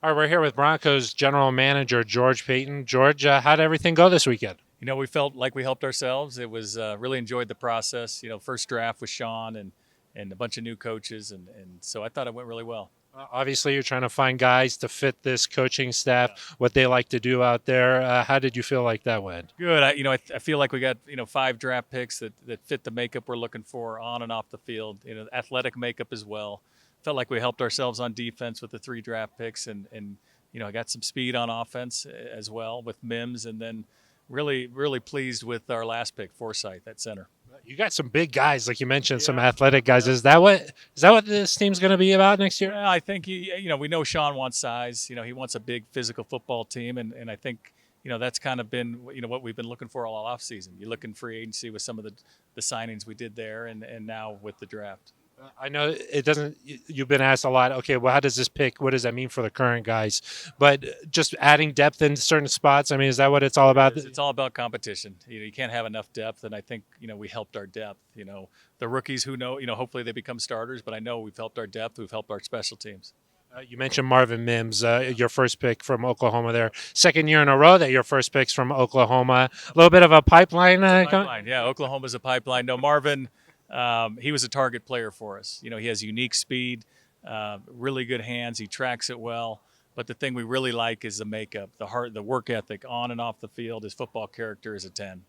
All right, we're here with Broncos General Manager George Paton. George, how did everything go this weekend? We felt like we helped ourselves. It was really enjoyed the process. First draft with Sean and a bunch of new coaches, and so I thought it went really well. Obviously, you're trying to find guys to fit this coaching Yeah, staff, what they like to do out there. How did you feel like that went? good. I feel like we got five draft picks that fit the makeup we're looking for on and off the field. Athletic makeup as well. Felt like we helped ourselves on defense with the three draft picks, and I got some speed on offense as well with Mims, and then really pleased with our last pick, Forsyth at center. You got some big guys, like you mentioned, some Yeah. athletic guys. Yeah. Is that what this team's going to be about next year? Well, I think we know Sean wants size. He wants a big physical football team, and I think that's kind of been what we've been looking for all offseason. You look in free agency with some of the signings we did there, and now with the draft. I know it doesn't. You've been asked a lot. Okay, well, how does this pick? What does that mean for the current guys? But just adding depth in certain spots. I mean, is that what it's all about? It's all about competition. You can't have enough depth, and I think we helped our depth. The rookies who know, hopefully they become starters, but I know we've helped our depth. We've helped our special teams. You mentioned Marvin Mims, your first pick from Oklahoma there. Second year in a row that your first pick's from Oklahoma. A little bit of a pipeline. Pipeline, yeah. Oklahoma's a pipeline. No, Marvin, he was a target player for us. He has unique speed, really good hands. He tracks it well. But the thing we really like is the makeup, the heart, the work ethic on and off the field. His football character is a 10.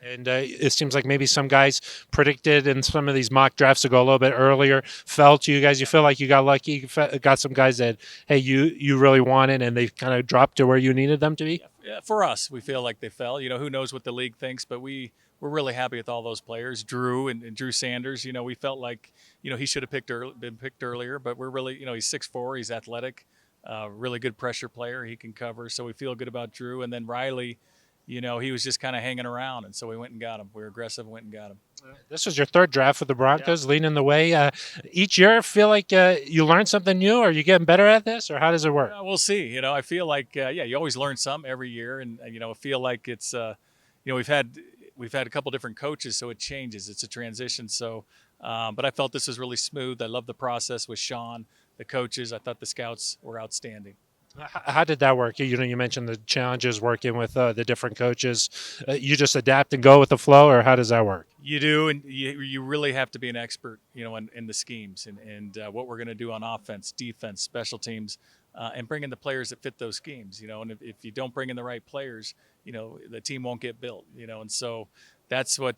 And it seems like maybe some guys predicted in some of these mock drafts to go a little bit earlier. Felt you guys, you feel like you got lucky, got some guys that, hey, you really wanted, and they kind of dropped to where you needed them to be? Yeah, for us, we feel like they fell. Who knows what the league thinks, but we're really happy with all those players. Drew and Drew Sanders, we felt like, he should have been picked earlier, but we're really, he's 6'4", he's athletic, really good pressure player. He can cover, so we feel good about Drew. And then Riley, he was just kind of hanging around, and so we went and got him. We were aggressive and went and got him. This was your third draft for the Broncos, leading the way. Each year, feel like you learn something new? Are you getting better at this, or how does it work? We'll see. I feel like you always learn something every year, and I feel like it's we've had a couple different coaches, so it changes. It's a transition. So, but I felt this was really smooth. I love the process with Sean, the coaches. I thought the scouts were outstanding. How did that work? You mentioned the challenges working with the different coaches. You just adapt and go with the flow, or how does that work? You do, and you really have to be an expert, in the schemes and what we're going to do on offense, defense, special teams, and bring in the players that fit those schemes. And if you don't bring in the right players, the team won't get built. And so that's what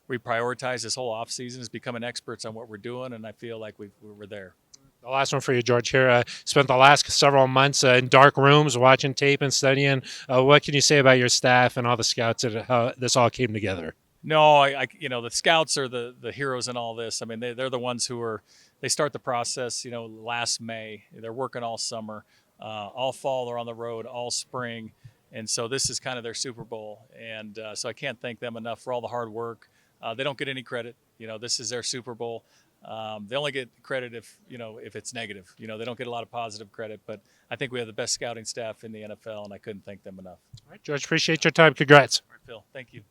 we prioritize this whole offseason is becoming experts on what we're doing, and I feel like we're there. The last one for you, George. Here, spent the last several months in dark rooms watching tape and studying. What can you say about your staff and all the scouts and how this all came together? No, the scouts are the heroes in all this. I mean, they're the ones they start the process, last May. They're working all summer, all fall they're on the road, all spring. And so this is kind of their Super Bowl. And so I can't thank them enough for all the hard work. They don't get any credit. This is their Super Bowl. They only get credit if it's negative. They don't get a lot of positive credit, but I think we have the best scouting staff in the NFL, and I couldn't thank them enough. All right, George, appreciate your time. Congrats. All right, Phil, thank you.